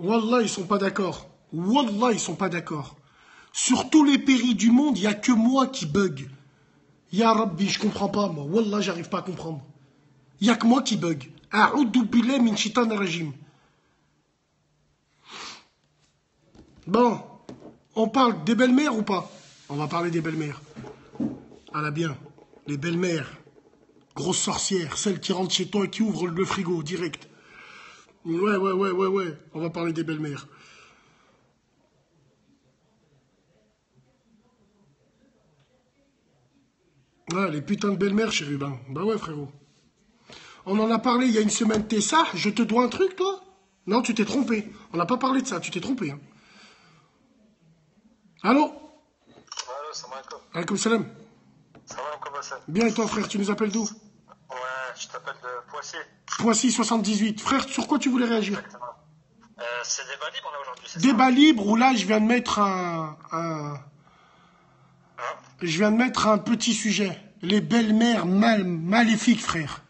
Wallah, ils sont pas d'accord. Wallah, ils sont pas d'accord. Sur tous les pays du monde, il n'y a que moi qui bug. Ya Rabbi, je comprends pas, moi. Wallah, j'arrive pas à comprendre. Il n'y a que moi qui bug. A'udhu billahi min shaitan rajim. Bon, on parle des belles-mères ou pas? On va parler des belles-mères. Ah là bien, les belles-mères. Grosses sorcières, celles qui rentrent chez toi et qui ouvrent le frigo direct. Ouais. On va parler des belles-mères. Ouais, les putains de belles-mères, chérubin. Bah ouais, frérot. On en a parlé il y a une semaine, t'es ça? Je te dois un truc, toi? Non, tu t'es trompé. On n'a pas parlé de ça, tu t'es trompé. Hein. Allô? Allô, salam alaikum. Alaikum salam. Salam comment ça? Bien, et toi, frère, tu nous appelles d'où? Ouais, je t'appelle de Poissy. Poissy 78. Frère, sur quoi tu voulais réagir? Exactement. C'est débat libre là aujourd'hui, c'est ça? Débat libre, où là, je viens de mettre Hein? je viens de mettre un petit sujet. Les belles-mères maléfiques, frère.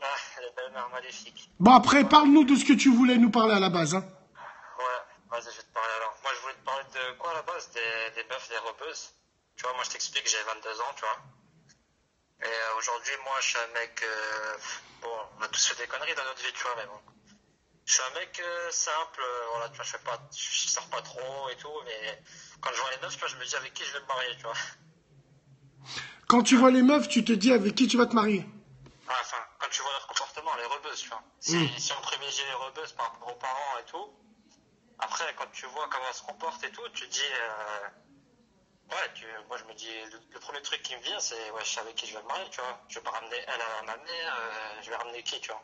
Ah, les belles-mères maléfiques. Bon, après, parle-nous de ce que tu voulais nous parler à la base. Hein. Ouais, vas-y, je vais te parler alors. Moi, je voulais te parler de quoi à la base? Des meufs, des rebeuses. Tu vois, moi, je t'explique, j'ai 22 ans, tu vois. Et aujourd'hui, moi, je suis un mec. Bon, on a tous fait des conneries dans notre vie, tu vois, mais bon. Je suis un mec simple, voilà, tu vois, je sors pas trop et tout, mais quand je vois les meufs, tu vois, je me dis avec qui je vais me marier, tu vois. Quand tu vois les meufs, tu te dis avec qui tu vas te marier. Ah, enfin, quand tu vois leur comportement, les rebeuses, tu vois. Si on privilégie les rebeuses par rapport aux parents et tout, après, quand tu vois comment elles se comportent et tout, tu te dis, ouais, moi je me dis, le premier truc qui me vient, c'est, ouais, je sais avec qui je vais me marier, tu vois. Je vais pas ramener elle à ma mère, je vais ramener qui, tu vois.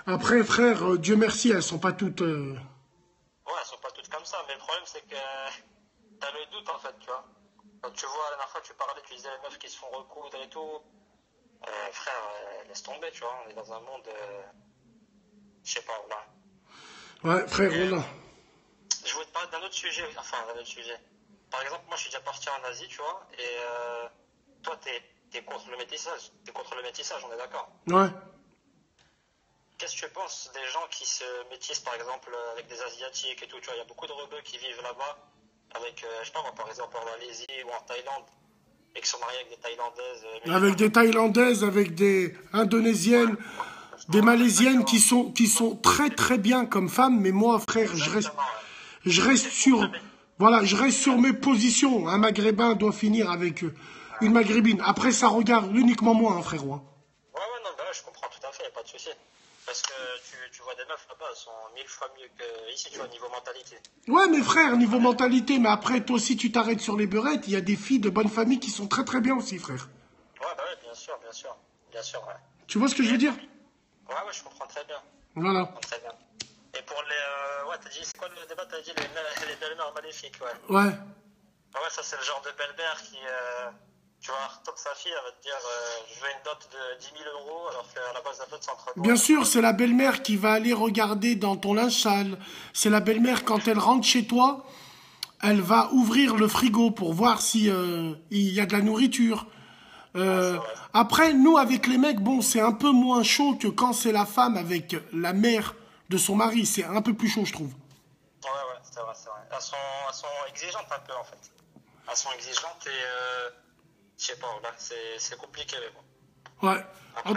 Après, frère, Dieu merci, elles sont pas toutes... Ouais, elles sont pas toutes comme ça, mais le problème, c'est que t'as le doute, en fait, tu vois. Quand tu vois, la dernière fois, tu parlais, tu disais les meufs qui se font recoudre et tout. Frère, laisse tomber, tu vois. On est dans un monde, je sais pas, voilà. Ouais, frère, voilà. Je voulais te parler d'un autre sujet, enfin, d'un autre sujet. Par exemple, moi, je suis déjà parti en Asie, tu vois, et toi, t'es contre le métissage. T'es contre le métissage, on est d'accord. Ouais. Qu'est-ce que tu penses des gens qui se métissent, par exemple, avec des Asiatiques et tout, tu vois, il y a beaucoup de rebeux qui vivent là-bas, avec, je sais pas moi, par exemple, en Malaisie ou en Thaïlande, et qui sont mariés avec des Thaïlandaises. Avec des Thaïlandaises, avec des Indonésiennes, des Malaisiennes qui sont très très bien comme femmes, mais moi, frère, Exactement, ouais. je reste sur... Voilà, je reste sur mes positions. Un Maghrébin doit finir avec une Maghrébine. Après, ça regarde uniquement moi, hein, frérot. Hein. Ouais, non, bah là, je comprends tout à fait, y a pas de souci. Parce que tu vois des meufs là-bas, elles sont 1000 fois mieux que ici, tu vois, niveau mentalité. Ouais, mais frère, niveau mentalité, mais après, toi aussi, tu t'arrêtes sur les beurettes. Il y a des filles de bonne famille qui sont très très bien aussi, frère. Ouais, bah ouais, bien sûr, ouais. Tu vois ce que je veux dire? Ouais, je comprends très bien. Voilà. Je comprends très bien. Et pour les. Ouais, t'as dit, c'est quoi le débat? T'as dit les belles-mères maléfiques, ouais. Ouais. Ouais, ça, c'est le genre de belle-mère qui. Tu vois, retourne sa fille, elle va te dire je veux une dot de 10 000 euros, alors qu'à la base, la dot, c'est entre Bien sûr, c'est la belle-mère qui va aller regarder dans ton linge sale. C'est la belle-mère, quand elle rentre chez toi, elle va ouvrir le frigo pour voir si il y a de la nourriture. Après, nous, avec les mecs, bon, c'est un peu moins chaud que quand c'est la femme avec la mère de son mari. C'est un peu plus chaud, je trouve. Ouais, c'est vrai. Elles sont exigeantes un peu, en fait. Elles sont exigeantes et, je sais pas, là, c'est compliqué, mais bon. Ouais. Après,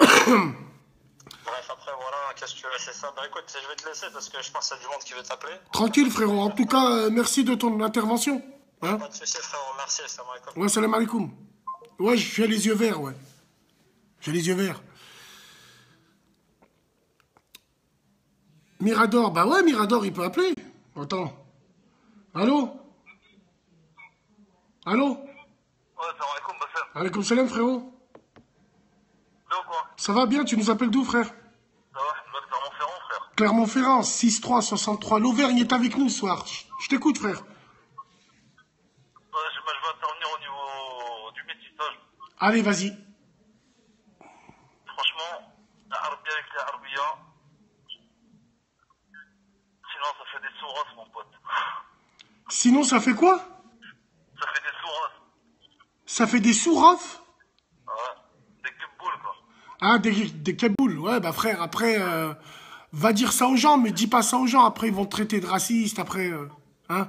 bref, après, voilà, qu'est-ce que tu veux, c'est ça. Bah écoute, je vais te laisser parce que je pense qu'il y a du monde qui veut t'appeler. Tranquille, frérot. En tout cas, merci de ton intervention. Hein? Pas de soucis, frérot, merci, salam alaikum. Ouais, salam alaikum. Ouais, j'ai les yeux verts, ouais. J'ai les yeux verts. Mirador, bah ouais, Mirador, il peut appeler. Attends. Allô? Allô? Ouais, salam alaikum, Bassem. Alaikum salam, frérot. Donc, quoi? Ça va bien, tu nous appelles d'où, frère? Ça va, je suis Clermont-Ferrand, frère. Clermont-Ferrand, 6-3-63. L'Auvergne est avec nous ce soir. Je t'écoute, frère. Ouais, je vais intervenir au niveau du métissage. Allez, vas-y. Franchement, la Arbia avec la Arbia, sinon ça fait des sources, mon pote. Sinon, ça fait quoi? Ça fait des sources. Ça fait des sourafs? Ouais, des keboules, quoi. Ah, des keboules. Ouais, bah frère, après, Va dire ça aux gens, mais dis pas ça aux gens. Après, ils vont te traiter de raciste. Après, hein? Il n'y a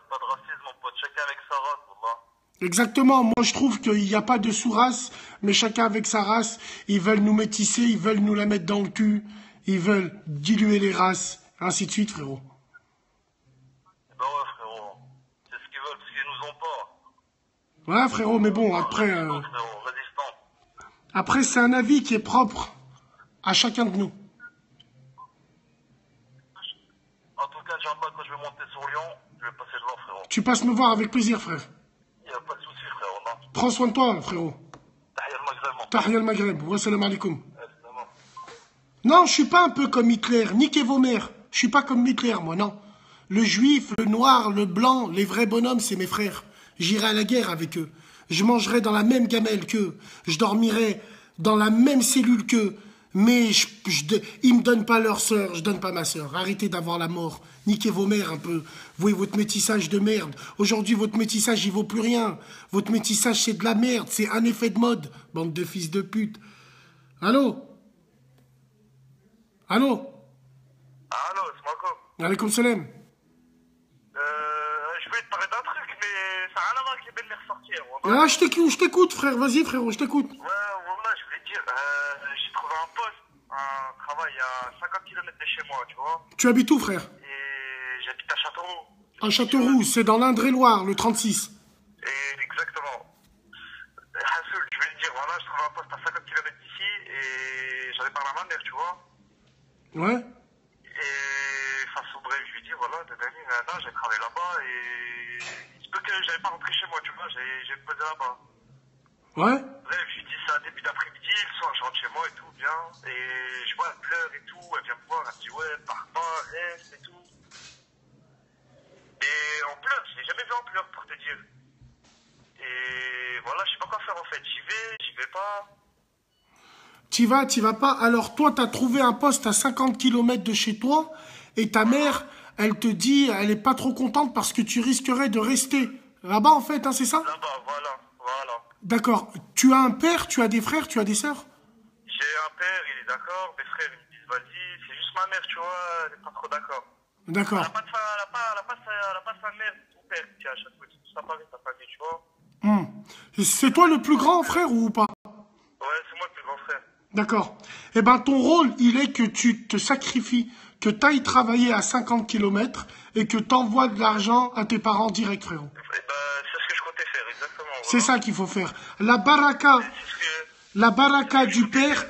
pas de racisme, mon pote. Chacun avec sa race, wallah. Exactement. Moi, je trouve qu'il n'y a pas de sous-race, mais chacun avec sa race. Ils veulent nous métisser, ils veulent nous la mettre dans le cul. Ils veulent diluer les races. Ainsi de suite, frérot. Eh ben ouais, frérot. C'est ce qu'ils veulent, parce qu'ils nous ont pas. Ouais, frérot, mais bon, après... Résistant, frérot, résistant. Après, c'est un avis qui est propre à chacun de nous. En tout cas, Inch'Allah, quand je vais monter sur Lyon, je vais passer devant, frérot. Tu passes me voir avec plaisir, frère. Il n'y a pas de souci, frérot, non. Prends soin de toi, frérot. Tahia al-Maghreb, mon Tahia al-Maghreb. Wa salam alaikum. évidemment. Non, je suis pas un peu comme Hitler. Niquez vos mères. Je suis pas comme Hitler, moi, non. Le juif, le noir, le blanc, les vrais bonhommes, c'est mes frères. J'irai à la guerre avec eux. Je mangerai dans la même gamelle qu'eux. Je dormirai dans la même cellule qu'eux. Mais ils me donnent pas leur sœur, je donne pas ma sœur. Arrêtez d'avoir la mort. Niquez vos mères un peu. Vous et votre métissage de merde. Aujourd'hui, votre métissage, il vaut plus rien. Votre métissage, c'est de la merde. C'est un effet de mode. Bande de fils de pute. Allô? Allô? Allô, c'est Marco. Alaykoum salam. Je vais te parler d'un truc, mais ça n'a rien à voir avec les belles mères sortir. Wallah. Ah, je t'écoute, frère. Vas-y, frérot, je t'écoute. Ouais, voilà, je voulais te dire, j'ai trouvé un poste, un travail à 50 km de chez moi, tu vois. Tu habites où, frère? Et j'habite à Châteauroux. À Châteauroux, c'est dans l'Indre-et-Loire, le 36. Et exactement. Hassoul, je voulais te dire, voilà, je trouve un poste à 50 km d'ici et j'en ai parlé à ma mère, tu vois. Ouais? Et face au bref, je lui dis, voilà, j'ai travaillé là-bas et il se peut que j'avais pas rentré chez moi, tu vois, j'ai posé là-bas. Ouais? Bref, je lui dis ça début d'après-midi, le soir je rentre chez moi et tout, bien. Et je vois, elle pleure et tout, elle vient me voir, elle me dit, ouais, pars pas, reste et tout. Et en pleurs, je l'ai jamais vu en pleurs pour te dire. Et voilà, je sais pas quoi faire en fait, j'y vais pas. T'y vas pas. Alors toi, t'as trouvé un poste à 50 km de chez toi et ta mère, elle te dit, elle est pas trop contente parce que tu risquerais de rester là-bas en fait, hein, c'est ça? Là-bas, voilà. D'accord. Tu as un père, tu as des frères, tu as des sœurs? J'ai un père, il est d'accord, mes frères ils me disent vas-y, c'est juste ma mère, tu vois, elle est pas trop d'accord. D'accord. Elle a pas sa mère, son père qui est à chaque fois, c'est tout ça pareil, sa famille, tu vois. C'est toi le plus grand frère ou pas? Ouais, c'est moi le plus grand frère. D'accord. Eh ben ton rôle, il est que tu te sacrifies, que tu ailles travailler à 50 km et que tu envoies de l'argent à tes parents direct, frérot. Et ben, c'est ce que je comptais faire, exactement. Voilà. C'est ça qu'il faut faire. La baraka du père,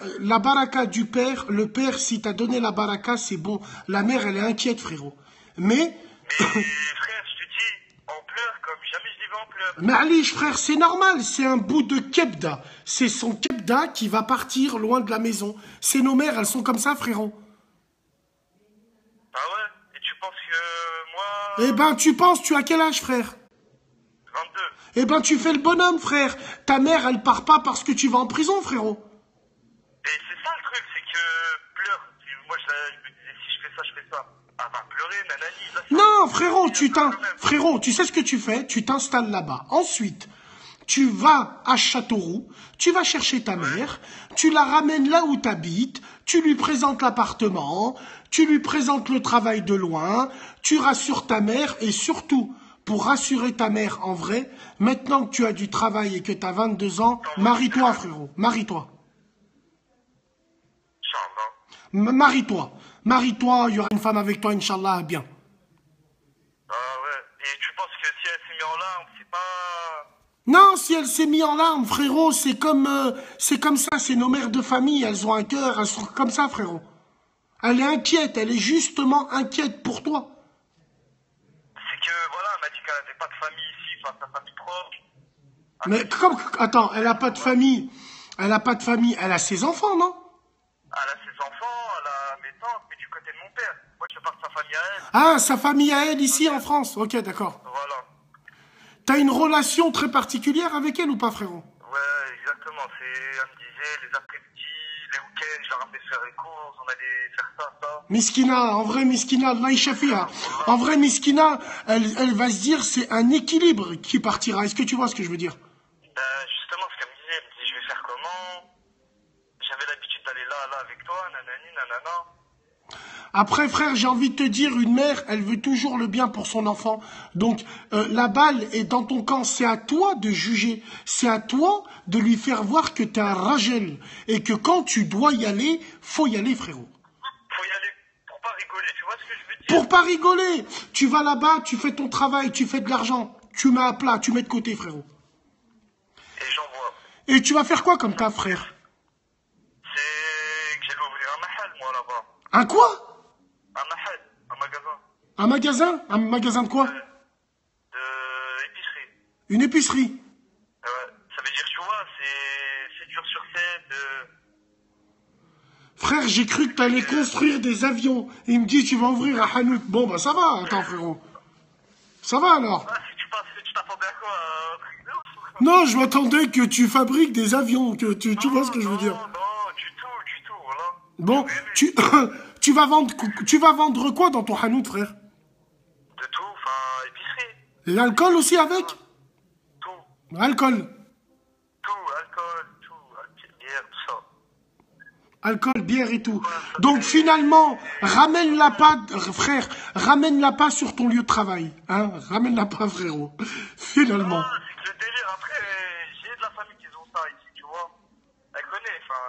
le père, si t'as donné la baraka, c'est bon. La mère, elle est inquiète, frérot. Mais frère, je te dis, en pleurs comme jamais je l'ai vu en pleurs. Mais Alish, frère, c'est normal, c'est un bout de kebda. C'est son kebda qui va partir loin de la maison. C'est nos mères, elles sont comme ça, frérot. Ah ouais? Et tu penses que moi... Eh ben, tu as quel âge, frère? 22. Eh ben, tu fais le bonhomme, frère. Ta mère, elle part pas parce que tu vas en prison, frérot. Et c'est ça le truc, c'est que pleure. Moi, je me disais, si je fais ça, je fais ça. Ah bah, pleurer, nanani. Là, Non, frérot, tu sais ce que tu fais? Tu t'installes là-bas. Ensuite, tu vas à Châteauroux, tu vas chercher ta mère, tu la ramènes là où tu habites, tu lui présentes l'appartement, tu lui présentes le travail de loin, tu rassures ta mère et surtout, pour rassurer ta mère en vrai, maintenant que tu as du travail et que tu as 22 ans, marie-toi, frérot, marie-toi. Marie-toi. Marie-toi, il y aura une femme avec toi, Inch'Allah, bien. Ah ouais. Et tu penses que si elle s'est mise en larmes, c'est pas... Non, si elle s'est mise en larmes, frérot, c'est comme ça, c'est nos mères de famille, elles ont un cœur, elles sont comme ça, frérot. Elle est inquiète, elle est justement inquiète pour toi. C'est que, voilà, elle m'a dit qu'elle n'avait pas de famille ici, enfin, sa famille proche. Mais comme, attends, elle a pas de famille, elle a ses enfants, non? Elle a ses enfants, elle a mes tantes, mais du côté de mon père. Moi, je parle de sa famille à elle. Ah, sa famille à elle, ici, en France. Ok, d'accord. Voilà. T'as une relation très particulière avec elle ou pas, frérot? Ouais, exactement. Elle me disait, les après-midi, les week-ends, je la ramenais faire les courses, on allait faire ça. Miskina, en vrai, Miskina, Allah Ishafiha. En vrai, Miskina, elle va se dire, c'est un équilibre qui partira. Est-ce que tu vois ce que je veux dire? Justement, ce qu'elle me disait, elle me dit, je vais faire comment? J'avais l'habitude d'aller là, avec toi, nanani, nanana. Après, frère, j'ai envie de te dire, une mère, elle veut toujours le bien pour son enfant. Donc, la balle est dans ton camp. C'est à toi de juger. C'est à toi de lui faire voir que t'es un ragel. Et que quand tu dois y aller, faut y aller, frérot. Faut y aller pour pas rigoler, tu vois ce que je veux dire? Pour pas rigoler. Tu vas là-bas, tu fais ton travail, tu fais de l'argent. Tu mets à plat, tu mets de côté, frérot. Et j'envoie. Et tu vas faire quoi comme ta frère? C'est que j'allais ouvrir un mahal, moi, là-bas. Un quoi? Un mahal, un magasin. Un magasin? Un magasin de quoi? De épicerie. Une épicerie. Ouais. Ça veut dire, tu vois, c'est 7 jours sur 7. Frère, j'ai cru que t'allais construire des avions. Il me dit, tu vas ouvrir un hanout. Bon, bah ça va, attends, frérot. Ça va alors? Ah, si tu penses que tu t'attendais à quoi? Un truc de ouf ou quoi? Non, je m'attendais que tu fabriques des avions, que tu vois ce que je veux dire. Non, du tout, voilà. Bon, tu vas vendre quoi dans ton hanout, frère? De tout, enfin, épicerie. L'alcool aussi avec? Tout, Alcool. alcool, bière, tout ça. Alcool, bière et tout. Donc finalement, ramène-la pas, frère, ramène-la pas sur ton lieu de travail. Hein? Ramène-la pas, frérot. Finalement. Ah, c'est que le délire, après, j'ai de la famille qui ont ça ici, tu vois. Elle connaît, enfin,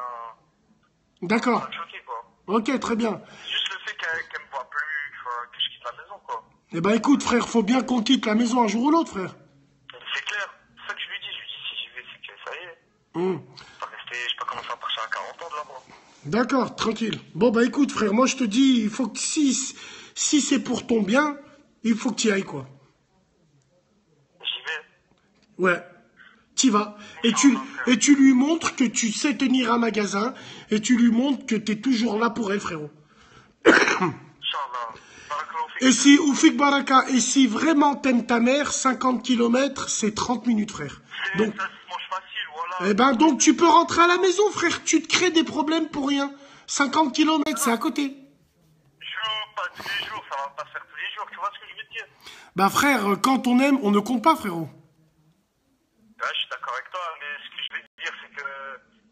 D'accord. ça me choquait, quoi. Ok, très bien. C'est juste le fait qu'elle me voit plus, enfin, que je quitte la maison, quoi. Eh ben écoute, frère, faut bien qu'on quitte la maison un jour ou l'autre, frère. C'est clair, c'est ça que je lui dis, si j'y vais, c'est que ça y est. Hum. Pas rester, je sais pas comment ça marche à 40 ans de là-bas. D'accord, tranquille. Bon, bah écoute, frère, moi je te dis, il faut que si c'est pour ton bien, il faut que tu y ailles, quoi. J'y vais. Ouais, t'y vas. Et tu lui montres que tu sais tenir un magasin, et tu lui montres que t'es toujours là pour elle, frérot. Inch'Allah. Barakallahu fik. Et si, Oufik Baraka, et si vraiment t'aimes ta mère, 50 km, c'est 30 minutes, frère. Donc, Ça se mange facile, voilà. eh ben, donc tu peux rentrer à la maison, frère. Tu te crées des problèmes pour rien. 50 km, c'est à côté. Pas tous les jours, ça va pas se faire tous les jours, tu vois ce que je veux te dire? Bah, frère, quand on aime, on ne compte pas, frérot. Ouais, je suis d'accord avec toi, mais ce que je veux te dire, c'est que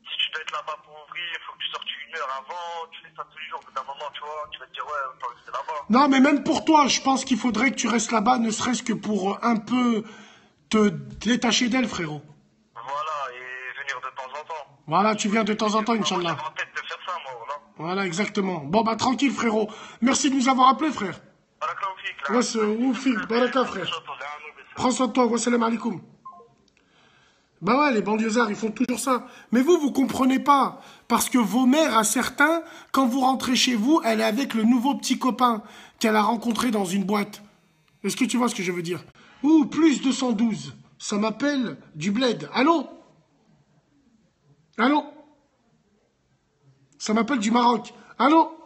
si tu dois être là-bas pour ouvrir, il faut que tu sortes 1 heure avant, tu fais ça tous les jours, au bout d'un moment, tu vois, tu vas te dire, ouais, autant rester là-bas. Non, mais même pour toi, je pense qu'il faudrait que tu restes là-bas, ne serait-ce que pour un peu te détacher d'elle, frérot. Voilà, et venir de temps en temps. Voilà, tu viens de temps en temps, Inch'Allah. J'avais en tête de faire ça, moi, voilà. Voilà, exactement. Bon, bah, tranquille, frérot. Merci de nous avoir appelés, frère. Barakallahu fik, là. Ouais, c'est Oufik, Baraka, frère. Prends soin de toi, wassalam alaikum. Bah ouais, les banlieusards, ils font toujours ça. Mais vous comprenez pas. Parce que vos mères, à certains, quand vous rentrez chez vous, elle est avec le nouveau petit copain qu'elle a rencontré dans une boîte. Est-ce que tu vois ce que je veux dire? Ouh, plus 212. Ça m'appelle du bled. Allô? Allô? Ça m'appelle du Maroc. Allô?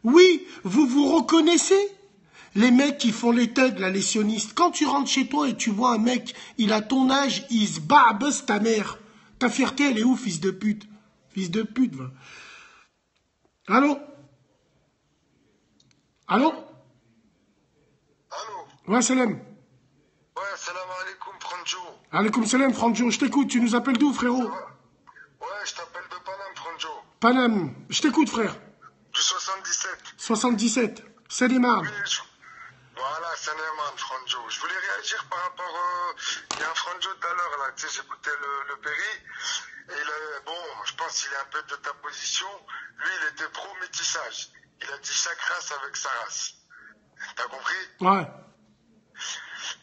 Oui, vous vous reconnaissez? Les mecs qui font les thugs, là, les sionistes. Quand tu rentres chez toi et tu vois un mec, il a ton âge, il se barbeuse ta mère. Ta fierté, elle est où, fils de pute? Fils de pute, va. Allô? Allô? Allô? Ouais, salam. Ouais, salam alaikum, Franjo. Alaikum salam, Franjo. Je t'écoute, tu nous appelles d'où, frérot? Ouais, je t'appelle de Paname, Franjo. Paname. Je t'écoute, frère. Du 77. 77. Seine-et-Marne. Oui, voilà, c'est Neyman, Franjo. Je voulais réagir par rapport. Il y a un Franjo tout à l'heure, là, tu sais, j'écoutais le Péri. Et bon, je pense qu'il est un peu de ta position. Lui, il était pro-métissage. Il a dit chaque race avec sa race. T'as compris? Ouais.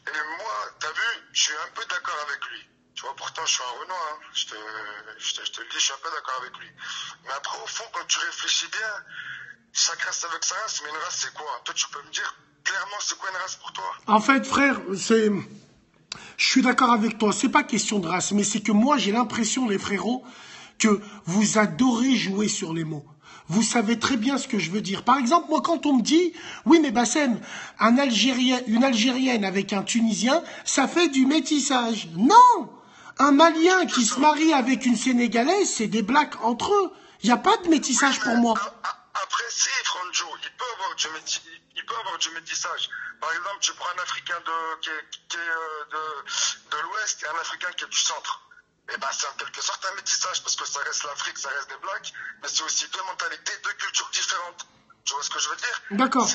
Et moi, t'as vu, je suis un peu d'accord avec lui. Tu vois, pourtant, je suis un Renoir, hein. Je te le dis, je suis un peu d'accord avec lui. Mais après, au fond, quand tu réfléchis bien, chaque race avec sa race, mais une race, c'est quoi? Toi, tu peux me dire clairement, c'est quoi une race pour toi? En fait, frère, je suis d'accord avec toi. C'est pas question de race, mais c'est que moi, j'ai l'impression, les frérots, que vous adorez jouer sur les mots. Vous savez très bien ce que je veux dire. Par exemple, moi, quand on me dit, oui, mais Bassem, une Algérienne avec un Tunisien, ça fait du métissage. Non! Un Malien qui se marie avec une Sénégalaise, c'est des blacks entre eux. Il n'y a pas de métissage pour moi. Après, si, Franjo, il peut avoir du métissage. Par exemple, tu prends un Africain qui est de l'Ouest et un Africain qui est du centre. Et ben, c'est en quelque sorte un métissage, parce que ça reste l'Afrique, ça reste des blacks, mais c'est aussi deux mentalités, deux cultures différentes. Tu vois ce que je veux dire? D'accord.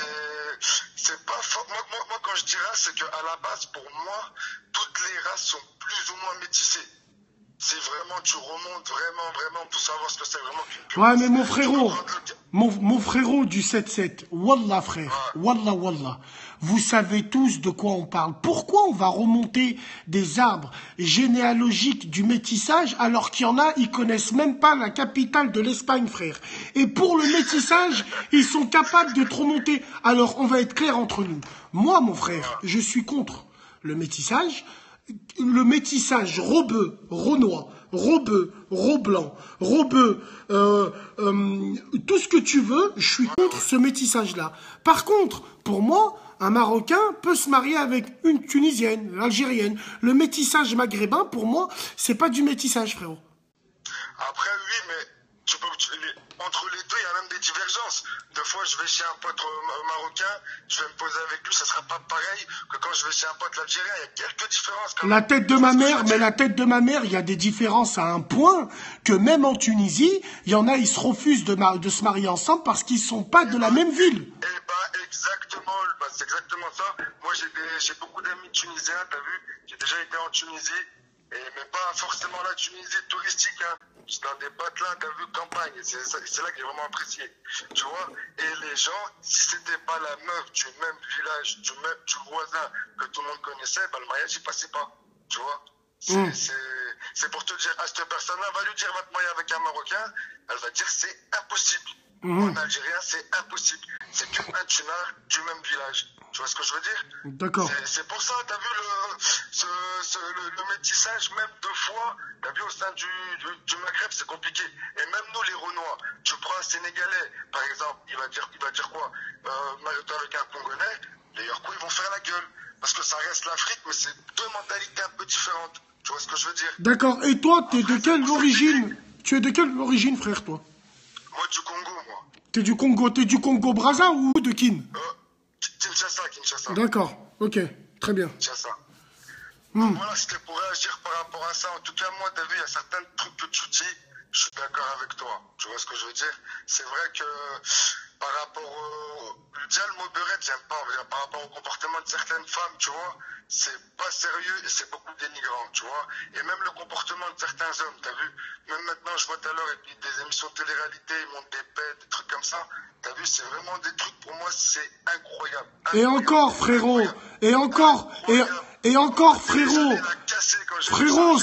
C'est pas fort. Moi, quand je dis race, c'est qu'à la base, pour moi, toutes les races sont plus ou moins métissées. Si vraiment tu remontes vraiment pour savoir ce que c'est vraiment qu'une Ouais, mais race, mon frérot, tu mon frérot du 7-7, Wallah frère, Wallah Wallah, vous savez tous de quoi on parle. Pourquoi on va remonter des arbres généalogiques du métissage alors qu'il y en a, ils connaissent même pas la capitale de l'Espagne, frère. Et pour le métissage, ils sont capables de te remonter. Alors, on va être clair entre nous. Moi, mon frère, je suis contre le métissage. Le métissage rebeu, renois, rebeu, reblanc, rebeu, tout ce que tu veux, je suis contre ce métissage-là. Par contre, pour moi, un Marocain peut se marier avec une Tunisienne, une Algérienne. Le métissage maghrébin, pour moi, c'est pas du métissage, frérot. Après, oui, mais entre les deux, il y a même des divergences. Des fois, je vais chez un pote marocain, je vais me poser avec lui, ça sera pas pareil que quand je vais chez un pote algérien. Il y a quelques différences quand même. La tête de ma mère, mais la tête de ma mère, il y a des différences à un point que même en Tunisie, il y en a, ils se refusent de se marier ensemble parce qu'ils sont pas de la même ville. Eh ben, exactement, c'est exactement ça. Moi, j'ai beaucoup d'amis tunisiens, t'as vu? J'ai déjà été en Tunisie. Mais pas forcément la Tunisie touristique, hein. Dans des patelins, t'as vu, campagne. C'est là que j'ai vraiment apprécié. Tu vois? Et les gens, si c'était pas la meuf du même village, du voisin que tout le monde connaissait, ben, le mariage, il passait pas. Tu vois? C'est pour te dire, à cette personne-là, va lui dire, va te marier avec un Marocain, elle va dire, c'est impossible. En Algérien, c'est impossible. C'est qu'un tunnel du même village. Tu vois ce que je veux dire? D'accord. C'est pour ça, t'as vu le métissage, même deux fois, t'as vu au sein du Maghreb, c'est compliqué. Et même nous, les Renois, tu prends un Sénégalais, par exemple, il va dire quoi? Marie-toi avec un Congolais, les Yorkos, ils vont faire la gueule. Parce que ça reste l'Afrique, mais c'est deux mentalités un peu différentes. Tu vois ce que je veux dire? D'accord. Et toi, t'es de quelle origine? Tu es de quelle origine, frère, toi? Moi, du Congo, moi. T'es du Congo Brazza ou de Kin? Kinshasa. D'accord, ok, très bien. Kinshasa. Voilà, c'était pour réagir par rapport à ça. En tout cas, moi, t'as vu, il y a certains trucs que tu dis, je suis d'accord avec toi. Tu vois ce que je veux dire? C'est vrai que par rapport déjà le mot beurette, j'aime pas. Par rapport au comportement de certaines femmes, tu vois, c'est pas sérieux et c'est beaucoup dénigrant, tu vois. Et même le comportement de certains hommes, t'as vu? Même maintenant, je vois tout à l'heure, et puis des émissions de télé-réalité, ils montent des pets, des trucs comme ça. T'as vu, c'est vraiment des trucs, pour moi, c'est incroyable. Et encore, frérot, et encore, et encore, frérot, frérot,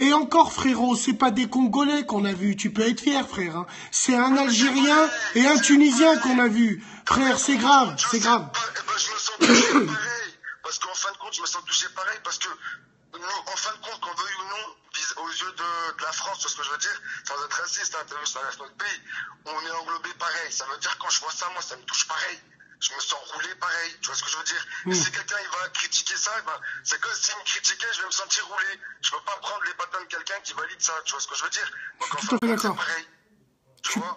et encore, frérot, c'est pas des Congolais qu'on a vu, tu peux être fier, frère, hein. C'est un Algérien et un Tunisien qu'on a vu. Frère, c'est grave, c'est grave. Je me sens touché pareil, parce qu'en fin de compte, je me sens touché pareil, parce que nous, en fin de compte, qu'on veuille ou non, aux yeux de la France, c'est ce que je veux dire, sans être raciste, hein, t'as vu, ça reste notre pays, on est englobé pareil. Ça veut dire, quand je vois ça, moi, ça me touche pareil. Je me sens roulé pareil, tu vois ce que je veux dire? Et si quelqu'un il va critiquer ça, ben, c'est que s'il me critiquait, je vais me sentir roulé. Je peux pas prendre les bâtons de quelqu'un qui valide ça, tu vois ce que je veux dire? Donc, Je suis tout à fait d'accord.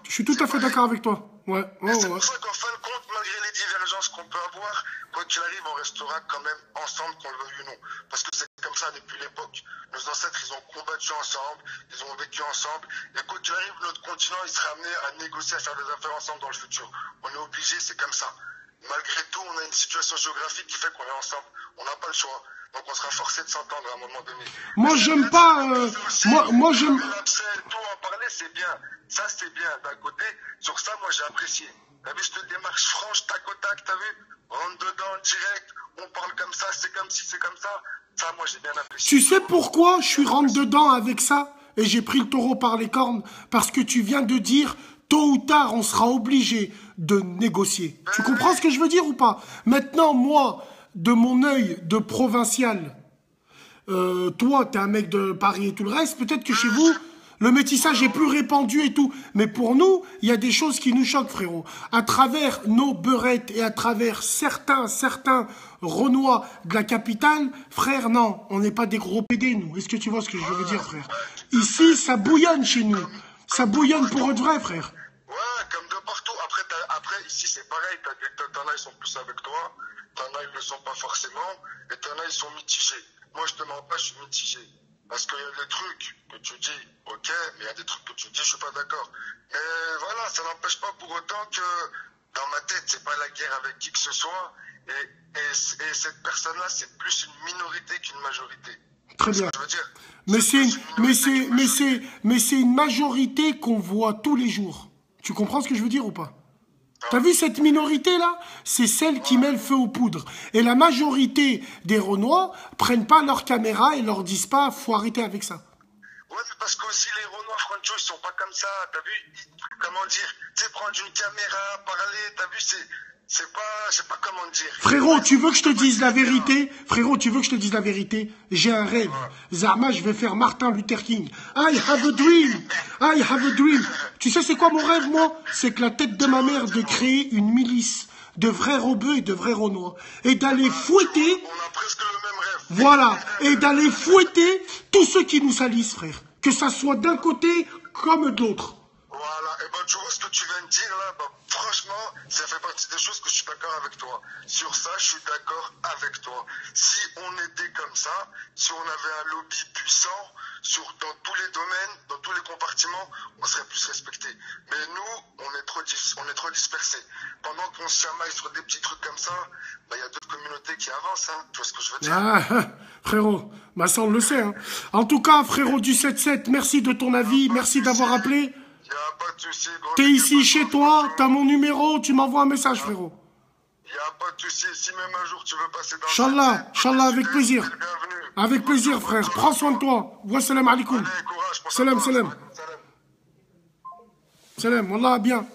Je suis tout à fait d'accord avec toi. Ouais. C'est pour ça qu'en fin de compte, malgré les divergences qu'on peut avoir, quoi qu'il arrive, on restera quand même ensemble, qu'on le veuille ou non. Parce que c'est comme ça depuis l'époque. Nos ancêtres, ils ont combattu ensemble, ils ont vécu ensemble. Et quoi qu'il arrive, notre continent, il sera amené à négocier, à faire des affaires ensemble dans le futur. On est obligé, c'est comme ça. Malgré tout, on a une situation géographique qui fait qu'on est ensemble. On n'a pas le choix. Donc on sera forcé de s'entendre à un moment donné. Moi, j'aime pas... moi, j'aime... Tout en parler, c'est bien. Ça, c'est bien. D'un côté, sur ça, moi, j'ai apprécié. T'as vu cette démarche franche, tac au tac, t'as vu? Rentre dedans, direct. On parle comme ça, c'est comme si, c'est comme ça. Ça, moi, j'ai bien apprécié. Tu sais pourquoi je suis rentre dedans avec ça? Et j'ai pris le taureau par les cornes? Parce que tu viens de dire, tôt ou tard, on sera obligé de négocier. Tu comprends ce que je veux dire ou pas? Maintenant, moi, de mon œil de provincial, toi, t'es un mec de Paris et tout le reste, peut-être que chez vous, le métissage est plus répandu et tout. Mais pour nous, il y a des choses qui nous choquent, frérot. À travers nos beurettes et à travers certains Renois de la capitale, frère, non, on n'est pas des gros pédés, nous. Est-ce que tu vois ce que je veux dire, frère? Ici, ça bouillonne chez nous. Ça bouillonne pour être vrai, frère. Ouais, comme de partout. Après ici, c'est pareil. T'en as, ils sont plus avec toi. T'en as, ils ne le sont pas forcément. Et t'en as, ils sont mitigés. Moi, je te mens pas, je suis mitigé. Parce qu'il y a des trucs que tu dis, ok, mais il y a des trucs que tu dis, je suis pas d'accord. Mais voilà, ça n'empêche pas pour autant que dans ma tête, c'est pas la guerre avec qui que ce soit. Et cette personne-là, c'est plus une minorité qu'une majorité. Très C'est ce bien. que je veux dire. Mais C'est plus une minorité qu'une majorité. mais c'est une majorité qu'on voit tous les jours. Tu comprends ce que je veux dire ou pas? T'as vu cette minorité-là? C'est celle qui met le feu aux poudres. Et la majorité des Renois prennent pas leur caméra et leur disent pas, faut arrêter avec ça. Ouais, mais parce qu'aussi les Renois, Francho, ils sont pas comme ça. T'as vu, comment dire, tu sais, prendre une caméra, parler, t'as vu, c'est pas, je sais pas comment dire. Frérot, tu veux que je te dise la vérité? Frérot, tu veux que je te dise la vérité? J'ai un rêve. Zarma, je vais faire Martin Luther King. I have a dream. I have a dream. Tu sais c'est quoi mon rêve, moi? C'est que la tête de ma mère de créer une milice de vrais rebeux et de vrais Renois. Et d'aller fouetter, On a presque le même rêve. voilà, et d'aller fouetter tous ceux qui nous salissent, frère. Que ça soit d'un côté comme de l'autre. Voilà, et ben tu vois ce que tu viens de dire là, ben, franchement, ça fait partie des choses que je suis d'accord avec toi. Sur ça, je suis d'accord avec toi. Si on était comme ça, si on avait un lobby puissant dans tous les domaines, dans tous les compartiments, on serait plus respecté. Mais nous, on est trop dispersés. Pendant qu'on se chamaille sur des petits trucs comme ça, ben, y a d'autres communautés qui avancent, hein. Tu vois ce que je veux dire? Ah, frérot, bah ça on le sait. Hein. En tout cas, frérot du 7-7, merci de ton avis, merci d'avoir appelé. Y a pas de souci, gros. T'es ici chez toi, t'as mon numéro, tu m'envoies un message, frérot. Y a pas de souci. Si même un jour tu veux passer dans Inch'Allah, Inch'Allah, avec plaisir. t'es le bienvenu. Avec plaisir, frère. Prends soin de toi. Wa salam alaikum. Allez, courage, pense à Salam, toi. salam. Salam, wallah, bien.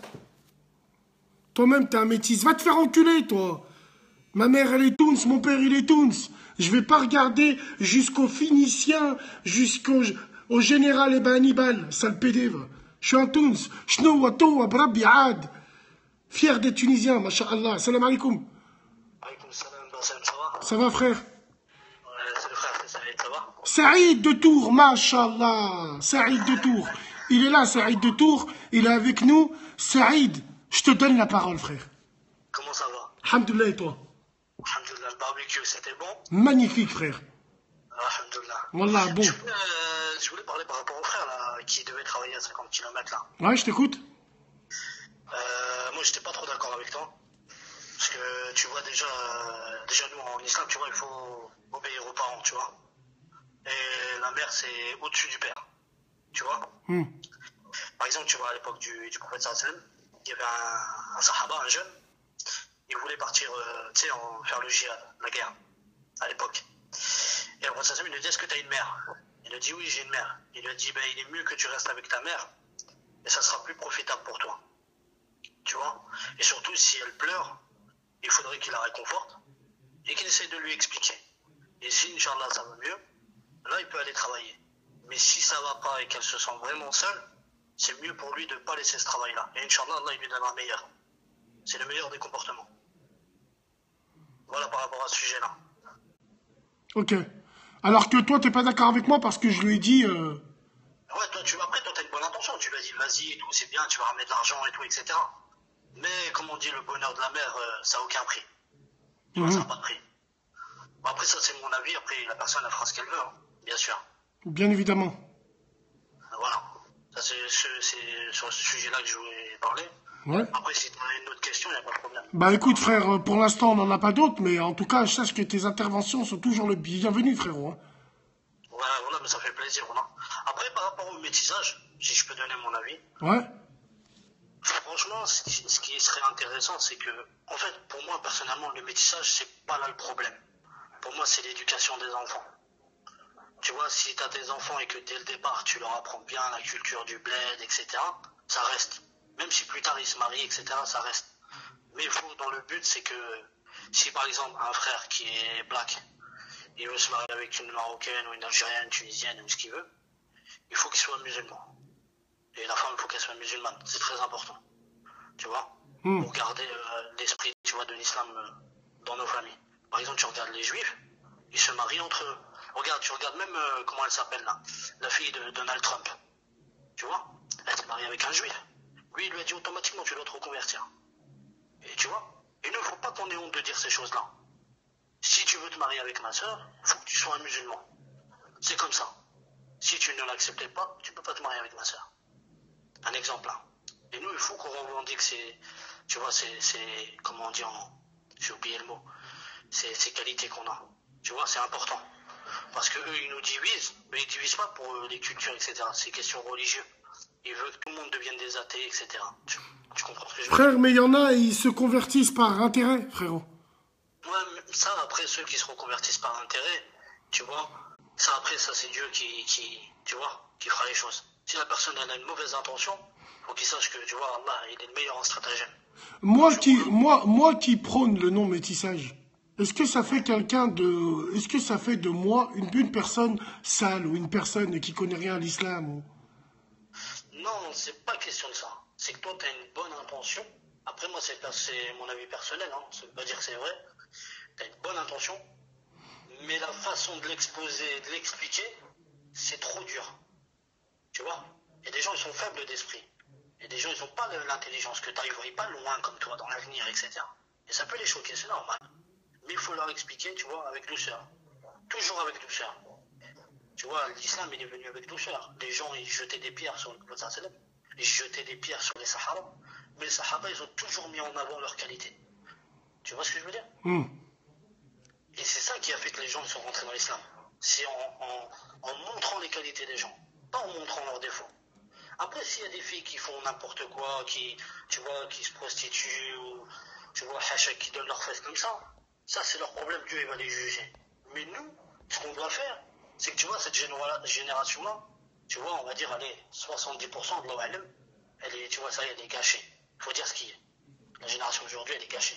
Toi-même, t'es un métis. Va te faire enculer, toi. Ma mère, elle est Touns, mon père, il est Touns. Je vais pas regarder jusqu'au Phénicien, au général Ebn Hannibal, sale pédé, va. Je suis un Touns. Chnou wa tou wa brabbi aad. Fier des Tunisiens, masha'Allah. Salam alaikum. Alaykoum salam, Bassem, ça va? Ça va, frère? C'est le frère, c'est Saïd, ça va? Saïd de Tours, masha'Allah. Saïd de Tours. Il est là, Saïd de Tours. Il est avec nous. Saïd, je te donne la parole, frère. Comment ça va? Alhamdoulilah et toi? Alhamdoulilah, le barbecue, c'était bon? Magnifique, frère. Alhamdoulilah. Wallah, bon. Je voulais parler par rapport au frère là, qui devait travailler à 50 km là. Ouais, je t'écoute. Moi, j'étais pas trop d'accord avec toi. Parce que tu vois, déjà nous en islam, tu vois, il faut obéir aux parents, tu vois. Et la mère, c'est au-dessus du père. Tu vois. Par exemple, tu vois, à l'époque du prophète sallam, il y avait un sahaba, un jeune, il voulait partir, tu sais, faire le djihad, la guerre, à l'époque. Et le prophète sallam, il lui dit, est-ce que tu as une mère? Il lui dit, oui, j'ai une mère. Il lui a dit, ben, il est mieux que tu restes avec ta mère, et ça sera plus profitable pour toi. Tu vois. Et surtout, si elle pleure, il faudrait qu'il la réconforte et qu'il essaye de lui expliquer. Et si, Inch'Allah, ça va mieux, là, il peut aller travailler. Mais si ça va pas et qu'elle se sent vraiment seule, c'est mieux pour lui de ne pas laisser ce travail-là. Et Inch'Allah, Allah, il lui donnera meilleur. C'est le meilleur des comportements. Voilà par rapport à ce sujet-là. Ok. Alors que toi, t'es pas d'accord avec moi parce que je lui ai dit... Ouais, toi, après, toi, t'as une bonne intention. Tu lui as dit, vas-y, et tout, c'est bien, tu vas ramener de l'argent et tout, etc. Mais, comme on dit, le bonheur de la mère, ça n'a aucun prix. Tu vois, ça n'a pas de prix. Bon, après, ça, c'est mon avis. Après, la personne, elle fera ce qu'elle veut, hein, bien sûr. Bien évidemment. Voilà. Ça, c'est sur ce sujet-là que je voulais parler. Ouais. Après, si tu as une autre question, il n'y a pas de problème. Bah écoute, frère, pour l'instant, on n'en a pas d'autres, mais en tout cas, sache que tes interventions sont toujours le bienvenu, frérot. Hein. Ouais, voilà, mais ça fait plaisir, voilà. Après, par rapport au métissage, si je peux donner mon avis. Ouais. Franchement, ce qui serait intéressant, c'est que, en fait, pour moi, personnellement, le métissage, c'est pas là le problème. Pour moi, c'est l'éducation des enfants. Tu vois, si tu as des enfants et que dès le départ, tu leur apprends bien la culture du bled, etc., ça reste. Même si plus tard ils se marient, etc., ça reste. Mais il faut, dans le but, c'est que si par exemple un frère qui est black, il veut se marier avec une Marocaine ou une Algérienne, Tunisienne ou ce qu'il veut, il faut qu'il soit musulman. Et la femme, il faut qu'elle soit musulmane. C'est très important. Tu vois, pour garder l'esprit, tu vois, de l'islam dans nos familles. Par exemple, tu regardes les juifs, ils se marient entre eux. Regarde, tu regardes même, comment elle s'appelle là, la fille de Donald Trump. Tu vois, elle s'est mariée avec un juif. Lui, il lui a dit automatiquement, tu dois te reconvertir. Et tu vois, il ne faut pas qu'on ait honte de dire ces choses-là. Si tu veux te marier avec ma soeur, il faut que tu sois un musulman. C'est comme ça. Si tu ne l'acceptais pas, tu ne peux pas te marier avec ma sœur. Un exemple là. Et nous, il faut qu'on revendique tu vois, comment on dit j'ai oublié le mot, ces qualités qu'on a. Tu vois, c'est important. Parce que eux, ils nous divisent, mais ils ne divisent pas pour les cultures, etc. C'est question religieuse. Ils veulent que tout le monde devienne des athées, etc. Tu comprends ce que je veux dire? Frère, mais il y en a, ils se convertissent par intérêt, frérot. Ouais, mais ça, après, ceux qui se reconvertissent par intérêt, tu vois, ça, après, ça, c'est Dieu tu vois, qui fera les choses. Si la personne elle a une mauvaise intention, faut qu'il sache que, tu vois, Allah, il est le meilleur en stratagème. Moi qui prône le non-métissage, est-ce que ça fait est-ce que ça fait de moi une personne sale ou une personne qui connaît rien à l'islam Non, c'est pas question de ça. C'est que toi, tu as une bonne intention. Après, moi, c'est mon avis personnel, hein. Ça veut pas dire que c'est vrai. Tu as une bonne intention, mais la façon de l'exposer, de l'expliquer, c'est trop dur. Tu vois? Il y a des gens, ils sont faibles d'esprit. Il y a des gens, ils n'ont pas l'intelligence que tu as. Ils ne voient pas loin comme toi, dans l'avenir, etc. Et ça peut les choquer, c'est normal. Mais il faut leur expliquer, tu vois, avec douceur. Toujours avec douceur. Tu vois, l'islam, il est venu avec douceur. Les gens, ils jetaient des pierres sur le prophète sallam. Ils jetaient des pierres sur les Sahaba. Mais les Sahaba, ils ont toujours mis en avant leur qualité. Tu vois ce que je veux dire? Et c'est ça qui a fait que les gens sont rentrés dans l'islam. C'est en montrant les qualités des gens, pas en montrant leurs défauts. Après, s'il y a des filles qui font n'importe quoi, tu vois, qui se prostituent, ou, tu vois, qui donnent leurs fesses comme ça c'est leur problème, Dieu il va les juger. Mais nous, ce qu'on doit faire, c'est que tu vois, cette génération-là, tu vois, on va dire, allez, 70% de l'OLM, tu vois, ça, elle est gâchée. Il faut dire ce qui est. La génération d'aujourd'hui, elle est gâchée.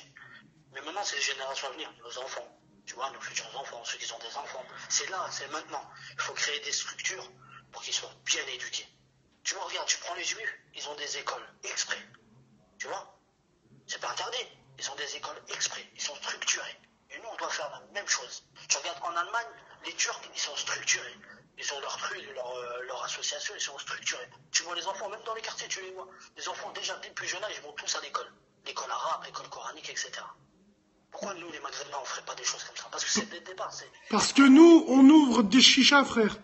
Mais maintenant, c'est les générations à venir, nos enfants. Tu vois, nos futurs enfants, ceux qui ont des enfants. C'est là, c'est maintenant. Il faut créer des structures pour qu'ils soient bien éduqués. Tu vois, regarde, tu prends les juifs, ils ont des écoles exprès. Tu vois? C'est pas interdit. Ils ont des écoles exprès. Ils sont structurés. Et nous, on doit faire la même chose. Tu regardes en Allemagne, les Turcs, ils sont structurés. Ils ont leur truc, leur association, ils sont structurés. Tu vois les enfants, même dans les quartiers, tu les vois. Les enfants, déjà, dès le plus jeune âge, ils vont tous à l'école. L'école arabe, l'école coranique, etc. Pourquoi nous, les Maghrébins, on ne ferait pas des choses comme ça? Parce que c'est dès le départ. Parce que nous, on ouvre des chichas, frère.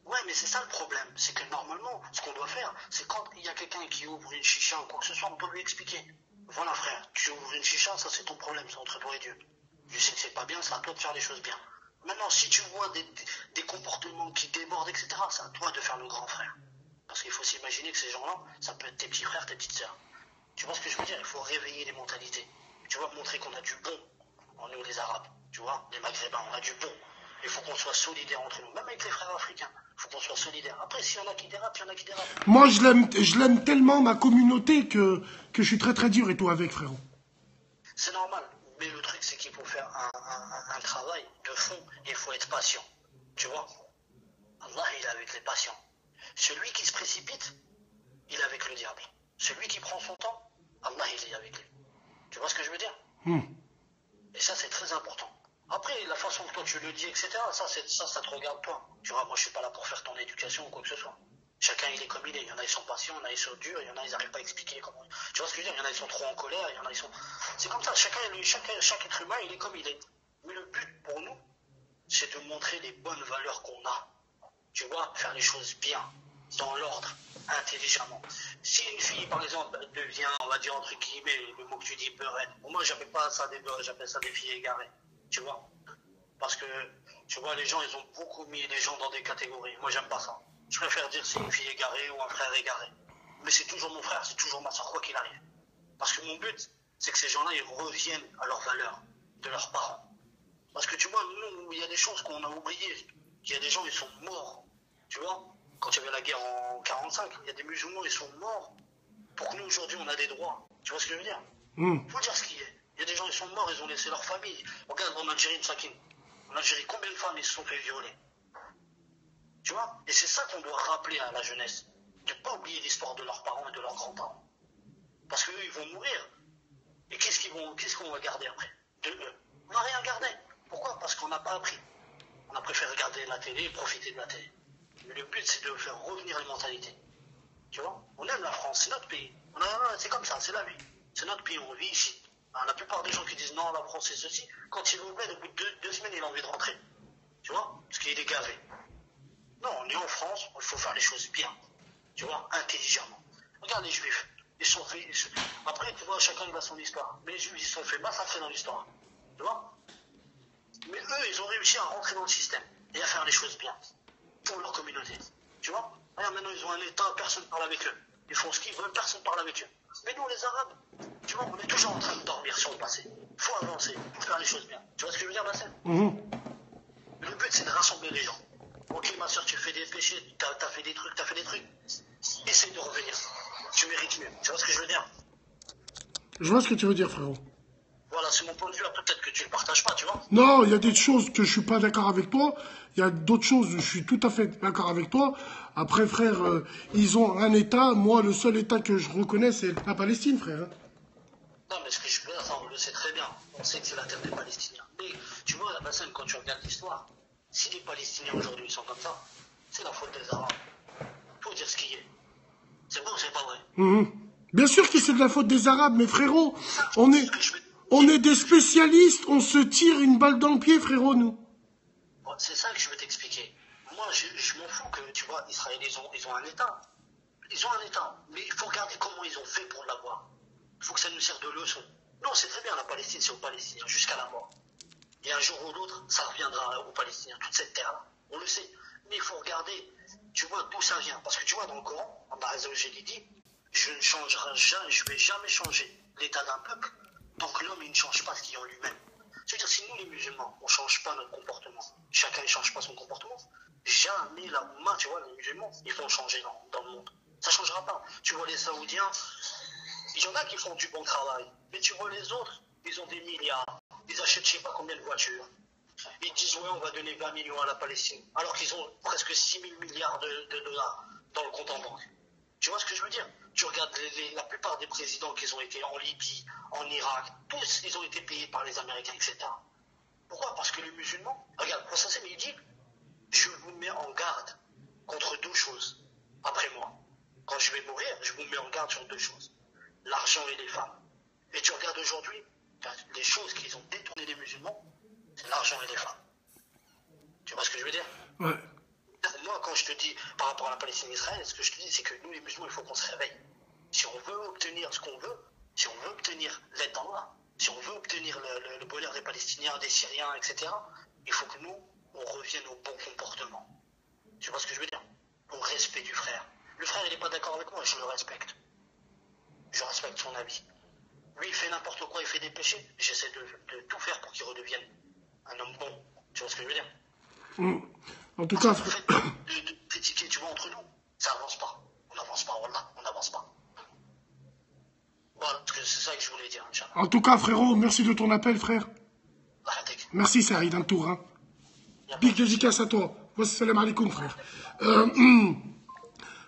Ouais, mais c'est ça le problème. C'est que normalement, ce qu'on doit faire, c'est quand il y a quelqu'un qui ouvre une chicha ou quoi que ce soit, on doit lui expliquer. Voilà, frère, tu ouvres une chicha, ça c'est ton problème, c'est entre toi et Dieu. Dieu sait que c'est pas bien, c'est à toi de faire les choses bien. Maintenant, si tu vois des comportements qui débordent, etc., c'est à toi de faire le grand frère. Parce qu'il faut s'imaginer que ces gens-là, ça peut être tes petits frères, tes petites sœurs. Tu vois ce que je veux dire? Il faut réveiller les mentalités. Tu vois, montrer qu'on a du bon en nous, les Arabes. Tu vois, les Maghrébins, on a du bon. Il faut qu'on soit solidaires entre nous, même avec les frères africains. Il faut qu'on soit solidaires. Après, s'il y en a qui dérapent, il y en a qui dérapent. Moi, je l'aime tellement, ma communauté, que je suis très très dur, et toi avec, frérot. C'est normal. Mais le truc, c'est qu'il faut faire un travail de fond et il faut être patient. Tu vois? Allah, il est avec les patients. Celui qui se précipite, il est avec le diable. Celui qui prend son temps, Allah, il est avec lui. Tu vois ce que je veux dire? Et ça, c'est très important. Après, la façon que toi tu le dis, etc., ça te regarde toi. Tu vois, moi je suis pas là pour faire ton éducation ou quoi que ce soit. Chacun il est comme il est. Il y en a ils sont patients, il y en a ils sont durs, il y en a ils n'arrivent pas à expliquer comment. Tu vois ce que je veux dire? Il y en a ils sont trop en colère, il y en a ils sont. C'est comme ça, chaque être humain il est comme il est. Mais le but pour nous, c'est de montrer les bonnes valeurs qu'on a. Tu vois, faire les choses bien, dans l'ordre, intelligemment. Si une fille, par exemple, devient, on va dire entre guillemets, le mot que tu dis, beurette, bon, moi j'appelle pas ça des beurrettes, j'appelle ça des filles égarées. Tu vois? Parce que, tu vois, les gens, ils ont beaucoup mis les gens dans des catégories. Moi, j'aime pas ça. Je préfère dire c'est une fille égarée ou un frère égaré. Mais c'est toujours mon frère, c'est toujours ma soeur, quoi qu'il arrive. Parce que mon but, c'est que ces gens-là, ils reviennent à leurs valeurs, de leurs parents. Parce que, tu vois, nous, il y a des choses qu'on a oubliées. Il y a des gens, ils sont morts. Tu vois? Quand il y avait la guerre en 45, il y a des musulmans, ils sont morts. Pour que nous, aujourd'hui, on a des droits. Tu vois ce que je veux dire? Faut dire ce qu'il y a. Il y a des gens, ils sont morts, ils ont laissé leur famille. Regarde en Algérie, Msakin. En Algérie, combien de femmes ils se sont fait violer? Tu vois? Et c'est ça qu'on doit rappeler à la jeunesse. De ne pas oublier l'histoire de leurs parents et de leurs grands-parents. Parce qu'eux, ils vont mourir. Et qu'est-ce qu'on va garder après? De eux. On n'a rien gardé. Pourquoi? Parce qu'on n'a pas appris. On a préféré regarder la télé et profiter de la télé. Mais le but, c'est de faire revenir les mentalités. Tu vois? On aime la France, c'est notre pays. C'est comme ça, c'est la vie. C'est notre pays, on vit ici. La plupart des gens qui disent non, la France c'est ceci, quand il ouvre, au bout de deux semaines, il a envie de rentrer. Tu vois? Parce qu'il est gavé. Non, on est en France, il faut faire les choses bien. Tu vois, intelligemment. Regarde les juifs. Après, tu vois, chacun il a son histoire. Mais les juifs, ils se sont fait massacrer dans l'histoire. Tu vois? Mais eux, ils ont réussi à rentrer dans le système et à faire les choses bien pour leur communauté. Tu vois? Regarde, maintenant, ils ont un État, personne ne parle avec eux. Ils font ce qu'ils veulent, personne ne parle avec eux. Mais nous, les Arabes, tu vois, on est toujours en train de dormir sur le passé. Il faut avancer, il faut faire les choses bien. Tu vois ce que je veux dire, Bassem? Le but, c'est de rassembler les gens. Ok, ma soeur, tu fais des péchés, t'as fait des trucs. Essaye de revenir. Tu mérites mieux. Tu vois ce que je veux dire? Je vois ce que tu veux dire, frérot. Voilà, c'est mon point de vue. Peut-être que tu ne le partages pas, tu vois. Non, il y a des choses que je suis pas d'accord avec toi. Il y a d'autres choses où je suis tout à fait d'accord avec toi. Après, frère, ils ont un État. Moi, le seul État que je reconnais, c'est la Palestine, frère. Non, mais ce que je veux dire, ça, on le sait très bien. On sait que c'est la terre des Palestiniens. Mais tu vois, la Bassem, quand tu regardes l'histoire, si les Palestiniens aujourd'hui sont comme ça, c'est la faute des Arabes. Faut dire ce qui est. C'est bon ou c'est pas vrai? Bien sûr que c'est de la faute des Arabes, mais frérot, on est des spécialistes, on se tire une balle dans le pied, frérot, nous. Bon, c'est ça que je veux t'expliquer. Moi, je m'en fous que, tu vois, Israël, ils ont un État. Ils ont un État. Mais il faut regarder comment ils ont fait pour l'avoir. Il faut que ça nous serve de leçon. Non, c'est très bien, la Palestine, c'est aux Palestiniens, jusqu'à la mort. Et un jour ou l'autre, ça reviendra aux Palestiniens, toute cette terre-là. On le sait. Mais il faut regarder, tu vois, d'où ça vient. Parce que tu vois, dans le Coran, Allah Azza wa Jalla dit, je ne changerai jamais, je ne vais jamais changer l'état d'un peuple tant que l'homme il ne change pas ce qu'il y a en lui-même. C'est-à-dire, si nous, les musulmans, on ne change pas notre comportement, chacun ne change pas son comportement, jamais la Oumma, tu vois, les musulmans, ils vont changer dans le monde. Ça ne changera pas. Tu vois, les Saoudiens, il y en a qui font du bon travail, mais tu vois, les autres, ils ont des milliards, ils achètent je ne sais pas combien de voitures. Ils disent, ouais, on va donner 20 millions à la Palestine, alors qu'ils ont presque 6 000 milliards de dollars dans le compte en banque. Tu vois ce que je veux dire? Tu regardes la plupart des présidents qui ont été en Libye, en Irak, tous, ils ont été payés par les Américains, etc. Pourquoi? Parce que les musulmans, regarde, Prophète il dit, je vous mets en garde contre deux choses, après moi. Quand je vais mourir, je vous mets en garde sur deux choses, l'argent et les femmes. Et tu regardes aujourd'hui, les choses qu'ils ont détournées des musulmans, c'est l'argent et les femmes. Tu vois ce que je veux dire? Ouais. Moi, quand je te dis par rapport à la Palestine et Israël, ce que je te dis, c'est que nous, les musulmans, il faut qu'on se réveille. Si on veut obtenir ce qu'on veut, si on veut obtenir l'aide d'Allah, si on veut obtenir le bonheur des Palestiniens, des Syriens, etc., il faut que nous, on revienne au bon comportement. Tu vois ce que je veux dire? Au respect du frère. Le frère, il n'est pas d'accord avec moi, je le respecte. Je respecte son avis. Lui, il fait n'importe quoi, il fait des péchés. J'essaie de tout faire pour qu'il redevienne un homme bon. Tu vois ce que je veux dire? En tout cas, le fait de critiquer, tu vois, entre nous, ça avance pas. On n'avance pas, wallah, on n'avance pas. Voilà, c'est ça que je voulais dire, Inch'Allah. en tout cas, frérot, merci de ton appel, frère. Merci, Saïd, un tour. Hein. Big dédicace à toi. Wassalamu alaikum, frère.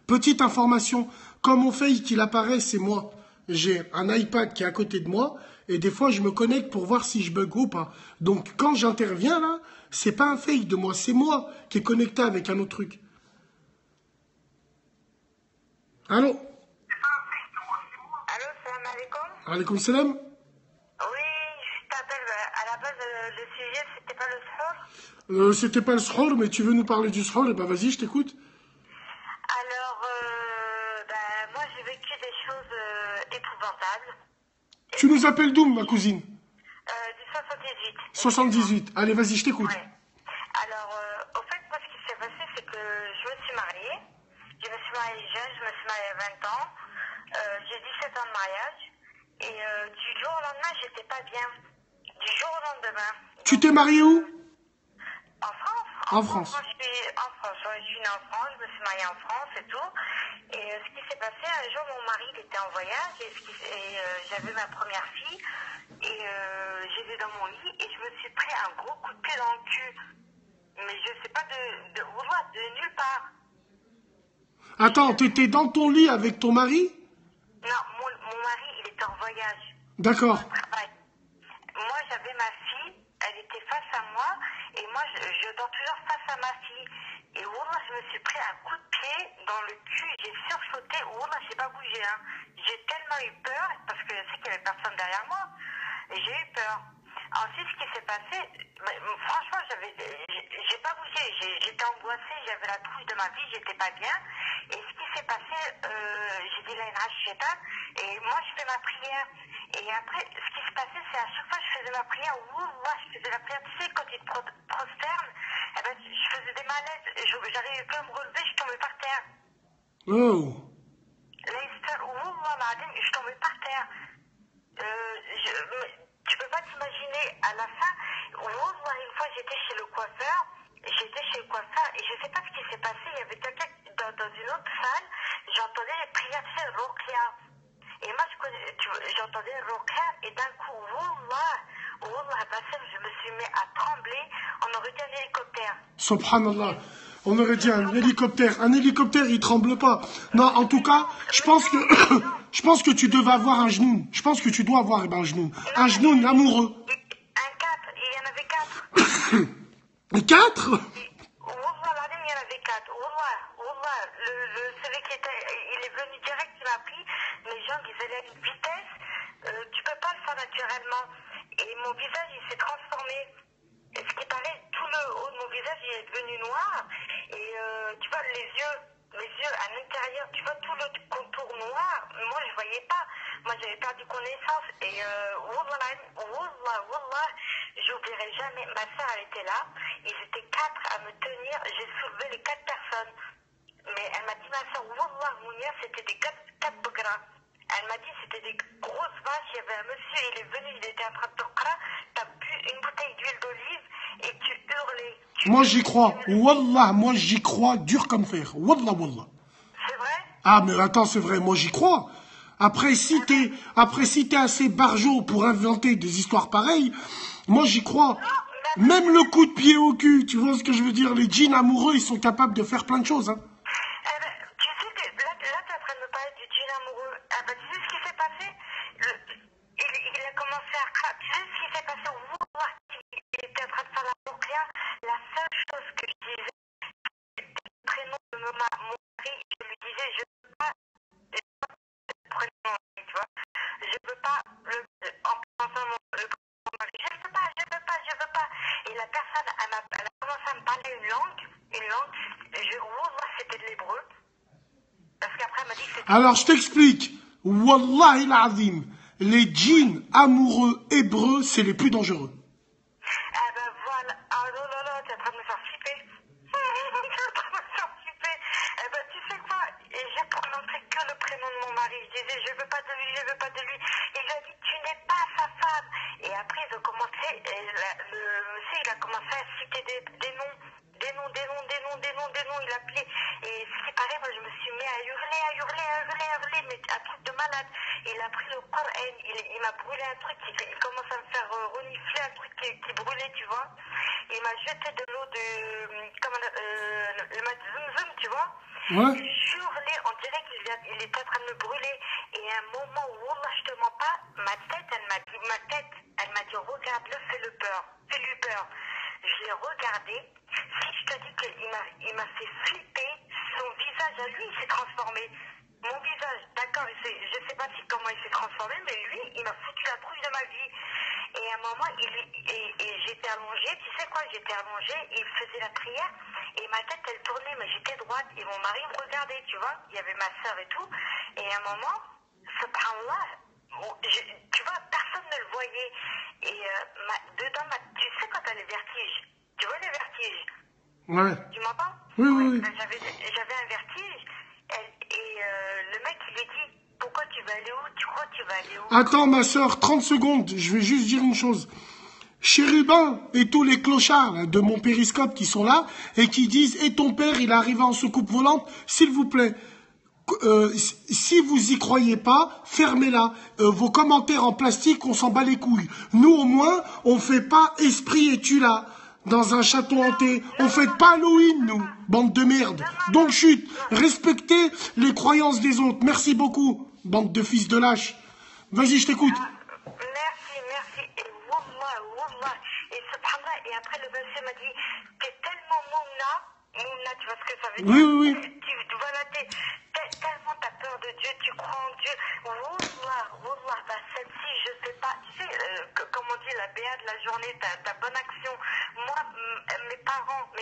Petite information, comme mon fake qu'il apparaît, c'est moi. J'ai un iPad qui est à côté de moi, et des fois, je me connecte pour voir si je bug ou pas. Donc, quand j'interviens, là, c'est pas un fake de moi, c'est moi qui est connecté avec un autre truc. Allô? Allô, salam alaikum. Alaikum salam. Oui, je t'appelle. À la base, le sujet, c'était pas le sport. C'était pas le sahur, mais tu veux nous parler du sahur? Eh ben, vas-y, je t'écoute. Alors, moi, j'ai vécu des choses épouvantables. Tu nous appelles d'où, ma cousine? Du 78. 78. Allez, vas-y, je t'écoute. Ouais. Alors, au fait, moi, ce qui s'est passé, c'est que je me suis mariée. Je me suis mariée jeune, je me suis mariée à 20 ans. J'ai 17 ans de mariage. Et du jour au lendemain, j'étais pas bien. Du jour au lendemain. Tu t'es mariée où? En France. En France. Moi, je suis en France. Ouais, je suis née en France, je me suis mariée en France et tout. Et ce qui s'est passé, un jour, mon mari il était en voyage et j'avais ma première fille. Et j'étais dans mon lit et je me suis pris un gros coup de pied dans le cul. Mais je sais pas de nulle part. Attends, t'étais dans ton lit avec ton mari? Non, mon mari, il était en voyage. D'accord. Moi, j'avais ma fille, elle était face à moi, et moi, je dors toujours face à ma fille. Et wallah, je me suis pris un coup de pied dans le cul, j'ai sursauté, wallah, j'ai pas bougé. Hein. J'ai tellement eu peur, parce que je sais qu'il y avait personne derrière moi, et j'ai eu peur. ensuite, ce qui s'est passé, franchement, j'ai pas bougé, j'étais angoissée, j'avais la trouille de ma vie, j'étais pas bien. Et ce qui s'est passé, j'ai dit la Shaitan, et moi je fais ma prière. Et après, ce qui se passait, c'est à chaque fois que je faisais ma prière, je faisais la prière, tu sais, quand tu te prosternes, eh ben, je faisais des malaises, j'arrivais plus à me relever, je tombais par terre. Oh. Je tombais par terre. Tu peux pas t'imaginer, à la fin, une fois j'étais chez le coiffeur, et je sais pas ce qui s'est passé, il y avait quelqu'un dans une autre salle, j'entendais les prières, tu sais, Rokia. Et moi, j'entendais Rokia, et d'un coup, je me suis mis à trembler, on aurait dit un hélicoptère. Subhanallah. On aurait dit un hélicoptère. Un hélicoptère, il tremble pas. Non, en tout cas, je pense que tu devais avoir un genou. Je pense que tu dois avoir un genou. Un genou amoureux. Un 4, il y en avait 4. 4? Il y en avait 4. Celui qui était, il est venu direct, il m'a pris. Les gens, ils allaient à une vitesse. Tu peux pas le faire naturellement. Et mon visage, il s'est transformé. Et ce qui paraît, tout le haut de mon visage, il est devenu noir. Et tu vois, les yeux à l'intérieur, tu vois tout le contour noir. Moi, je voyais pas. Moi, j'avais perdu connaissance. Et wallah, j'oublierai jamais. Ma soeur, elle était là. Ils étaient 4 à me tenir. J'ai soulevé les 4 personnes. Mais elle m'a dit, ma soeur, wallah, Mounia, c'était des 4 bogras. Elle m'a dit, c'était des grosses vaches. Il y avait un monsieur, il est venu, il était en train de t'okra. T'as bu une bouteille d'huile d'olive et tu hurlais. Moi, j'y crois. Wallah, moi, j'y crois dur comme fer. Wallah. C'est vrai? Ah, mais attends, c'est vrai, moi, j'y crois. Après, si t'es assez barjot pour inventer des histoires pareilles, moi, j'y crois. Même le coup de pied au cul, tu vois ce que je veux dire? Les djinns amoureux, ils sont capables de faire plein de choses, hein. Tu sais que là, tu es en train de me parler du djinn amoureux. Tu sais ce qui s'est passé? Il a commencé à craquer. Tu sais ce qui s'est passé? Il était en train de faire la ruqya. La seule chose que je disais, c'était le prénom de mon mari. Je lui disais, je ne peux pas le prénom, tu vois. Je ne peux pas, en pensant le prénom de mon mari, je ne peux pas. Et la personne, elle a commencé à me parler une langue, c'était de l'hébreu. Parce qu'après, elle m'a dit que c'était... Alors, je t'explique. Wallahi l'azim. Les djinns amoureux hébreux, c'est les plus dangereux. Ah ben voilà. Ah non, t'es en train de me faire flipper. Eh ben, tu sais quoi? Et j'ai prononcé que le prénom de mon mari. Je disais, je veux pas de lui. Et il a dit, tu n'es pas sa femme. Et après, ils ont commencé, le monsieur, il a commencé à citer des noms. Il appelait. Et ce qui paraît, moi, je me suis mis à hurler, mais un truc de malade. Il a pris le Coran, il m'a brûlé un truc, il commence à me faire renifler un truc qui brûlait, tu vois. Il m'a jeté de l'eau le mat Zoom, tu vois. Ouais. Je hurlais, on dirait qu'il était en train de me brûler. Et à un moment où, wallah, je te mens pas, ma tête, elle m'a dit, regarde-le, fais-lui peur. Je l'ai regardé. Si je te dis qu'il m'a fait flipper, son visage à lui, il s'est transformé. Mon visage, d'accord, je sais pas comment il s'est transformé, mais lui, il m'a foutu la trouille de ma vie. Et à un moment, j'étais allongée, tu sais quoi, il faisait la prière, et ma tête, elle tournait, mais j'étais droite, et mon mari me regardait, tu vois, il y avait ma soeur et tout, et à un moment, subhanallah, tu vois, personne ne le voyait, et tu sais quand t'as les vertiges, tu vois les vertiges? Ouais. Tu m'entends? Oui. J'avais un vertige, et le mec, il lui dit, pourquoi tu vas aller où? Tu crois que tu vas aller où? Attends, ma soeur, 30 secondes, je vais juste dire une chose. Chérubin et tous les clochards là, de mon périscope qui sont là et qui disent « Et ton père, il est arrivé en soucoupe volante », s'il vous plaît, si vous y croyez pas, fermez-la. Vos commentaires en plastique, on s'en bat les couilles. Nous, au moins, on fait pas esprit et tu là dans un château hanté. On fait pas Halloween, nous, bande de merde. Donc, chut, respectez les croyances des autres. Merci beaucoup, bande de fils de lâches. Vas-y, je t'écoute. Merci. Et wallah. Et subhanallah, et après le monsieur m'a dit, t'es tellement mouna, tu vois ce que ça veut dire? Oui. Voilà, tellement t'as peur de Dieu, tu crois en Dieu. Wallah, celle-ci, je sais pas, tu sais, comme on dit, la béate, la journée, ta bonne action. Moi, mes parents, tu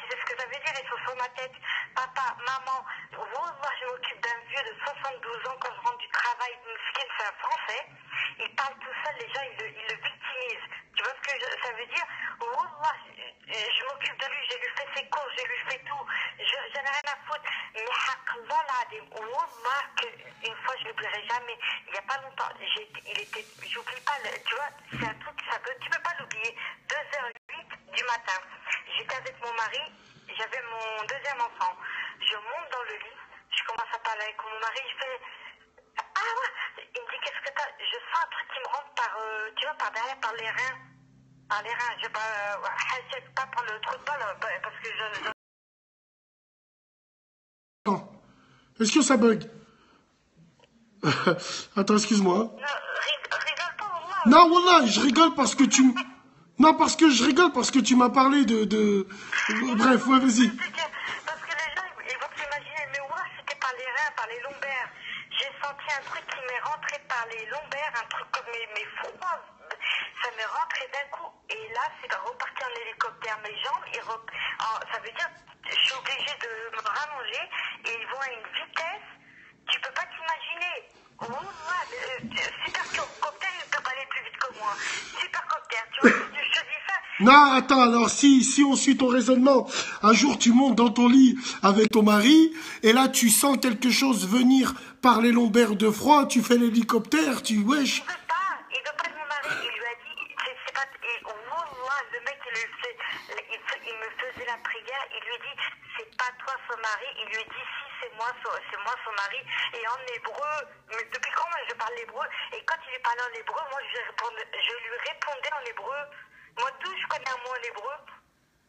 sais ce que ça veut dire, ils sont sur ma tête. Papa, maman, moi je m'occupe d'un vieux de 72 ans quand je rentre du travail. Miskin, c'est un Français. Il parle tout seul, les gens, ils le victimisent. Tu vois ce que ça veut dire? Moi, je m'occupe de lui, je lui fais ses courses, je lui fais tout. J'en ai rien à foutre. Mais Haqla, là, Wallah, une fois, je l'oublierai jamais. Il n'y a pas longtemps, j'oublie pas, tu vois, c'est un truc, tu peux pas l'oublier. 2h08 du matin. J'étais avec mon mari, j'avais mon deuxième enfant. Je monte dans le lit, je commence à parler avec mon mari, je fais... Ah ouais, il me dit qu'est-ce que t'as? Je sens un truc qui me rentre par, tu vois, par derrière, par les reins. Par les reins, je pas par le trou de balle, parce que Attends, est-ce que ça bug? Attends, excuse-moi. Rigole pas, Wallah. Non, voilà, je rigole parce que tu... Non, parce que je rigole parce que tu m'as parlé de... Bref, ouais, vas-y. Parce que les gens, ils vont s'imaginer, mais ouais, c'était par les reins, par les lombaires. J'ai senti un truc qui m'est rentré par les lombaires, un truc comme mes froids. Ça m'est rentré d'un coup. Et là, c'est reparti en hélicoptère. Mes jambes, ça veut dire, je suis obligée de me rallonger et ils vont à une vitesse, tu peux pas t'imaginer. Supercopter, il peut pas aller plus vite que moi. Supercopter, tu vois, je te dis ça. Non, attends, alors si on suit ton raisonnement, un jour tu montes dans ton lit avec ton mari, et là tu sens quelque chose venir par les lombaires de froid, tu fais l'hélicoptère, wesh. Il veut pas de mon mari, il lui a dit, c'est pas, et Wallah, le mec il me faisait la prière, il lui dit, c'est pas toi son mari, il lui dit, si c'est moi son mari, et en hébreu, mais depuis quand moi je parle l'hébreu, et quand il lui parlait en hébreu, moi je lui répondais en hébreu. Moi, tout, je connais un mot en hébreu.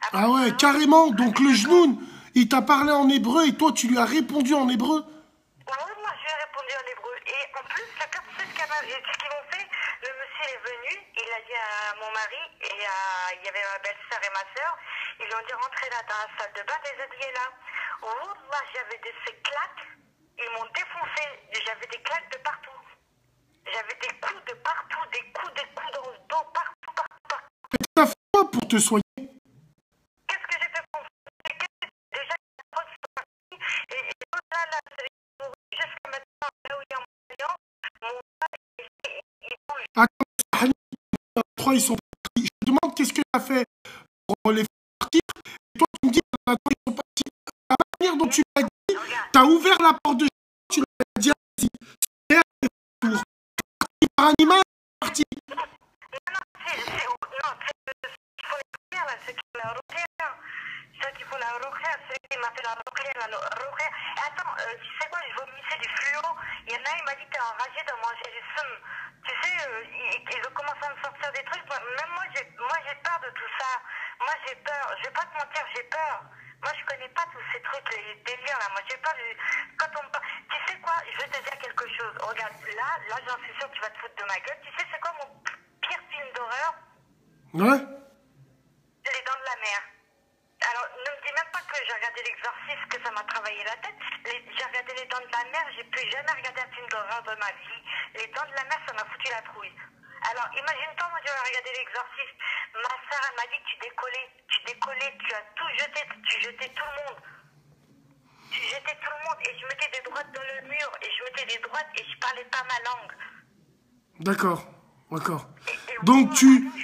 Après, Ah ouais, carrément, donc le genoun, il t'a parlé en hébreu et toi tu lui as répondu en hébreu? Oui, moi, je lui ai répondu en hébreu. Et en plus, le pire, c'est ce qu'ils m'ont fait. Le monsieur est venu, il a dit à mon mari, et il y avait ma belle-sœur et ma sœur, ils lui ont dit rentrer là dans la salle de bain, les habillés là. Oh, là, j'avais ces claques, ils m'ont défoncé, j'avais des claques de partout. J'avais des coups de partout, des coups dans le dos, partout. T'as fait quoi pour te soigner? Qu'est-ce que j'ai fait pour déjà, et là, jusqu'à maintenant, là où il y a mon père, il bouge. Attends, les trois ils sont partis. Je te demande qu'est-ce que t'as fait pour les faire partir. Et toi tu me dis que les trois ils sont partis. La manière dont tu l'as dit, t'as ouvert la porte de chez toi, tu leur as dit vas-y. C'est retour. Parti par animal, parti. Ceux qui font la ruqya, ceux qui m'a fait la ruqya. Attends, tu sais quoi, je vomissais du fluo. Il y en a, il m'a dit t'es enragé de manger du seum. Tu sais, ils ont commencé à me sortir des trucs. Même moi, j'ai peur de tout ça. Moi, j'ai peur. Je vais pas te mentir, j'ai peur. Moi, je connais pas tous ces trucs, les délires là. Moi, j'ai peur quand on me parle. Tu sais quoi, je vais te dire quelque chose. Regarde, là, j'en suis sûre que tu vas te foutre de ma gueule. Tu sais, c'est quoi mon pire film d'horreur? Ouais. Les dents de la mer. Alors, ne me dis même pas que j'ai regardé l'exorciste, que ça m'a travaillé la tête. J'ai regardé les dents de la mer, j'ai plus jamais regardé un film d'horreur de ma vie. Les dents de la mer, ça m'a foutu la trouille. Alors, imagine-toi, moi, j'avais regardé l'exorciste. Ma soeur, elle m'a dit que tu décollais, tu as tout jeté, tu jetais tout le monde. Tu jetais tout le monde, et je mettais des droites dans le mur, et je mettais des droites, et je parlais pas ma langue. D'accord, d'accord. Et Donc tu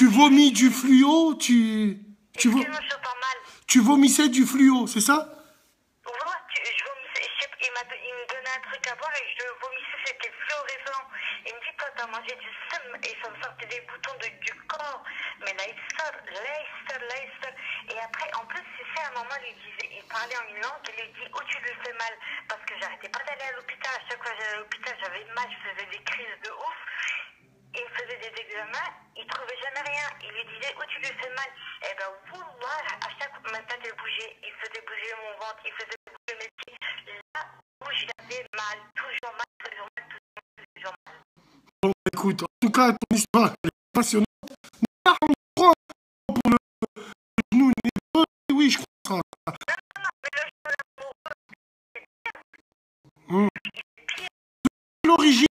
vomis du fluo, tu vomissais du fluo, c'est ça? Voilà, je vomissais, il me donnait un truc à boire et je vomissais, c'était fluorescent. Il me dit, toi, t'as mangé du seum et ça me sortait des boutons du corps. Mais là, il sort. Et après, en plus, tu sais, à un moment, il parlait en une langue et il lui dit, où tu lui fais mal? Parce que j'arrêtais pas d'aller à l'hôpital. À chaque fois que j'allais à l'hôpital, j'avais mal, je faisais des crises de ouf. Il faisait des examens, il trouvait jamais rien. Il lui disait, où tu lui fais mal? Eh ben, voilà, à chaque fois, ma tête, elle bougeait. Il faisait bouger mon ventre, il faisait bouger mes pieds. Là où j'avais mal, toujours mal. Bon, écoute, en tout cas, ton histoire elle est passionnante. Là, on croit pour le genou névreux, oui, je crois ça. De quelle origine?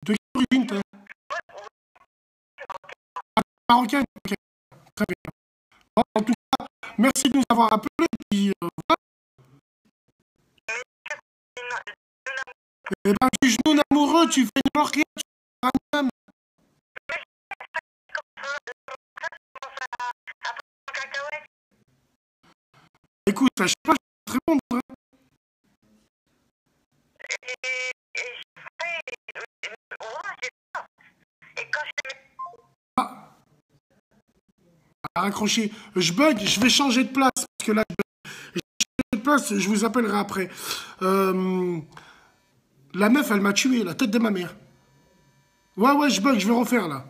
De quelle origine, marocaine. Ok, très bien. Bon, en tout cas, merci de nous avoir appelés. Puis, voilà. Eh ben, tu genoux amoureux, tu fais une morquille, tu fais un homme. Écoute, je sais pas, je vais te répondre. Hein. Ah, à raccrocher. Je bug, je vais changer de place. Parce que là, je change de place, je vous appellerai après. La meuf, elle m'a tué, la tête de ma mère. Ouais, je bug, je vais refaire là.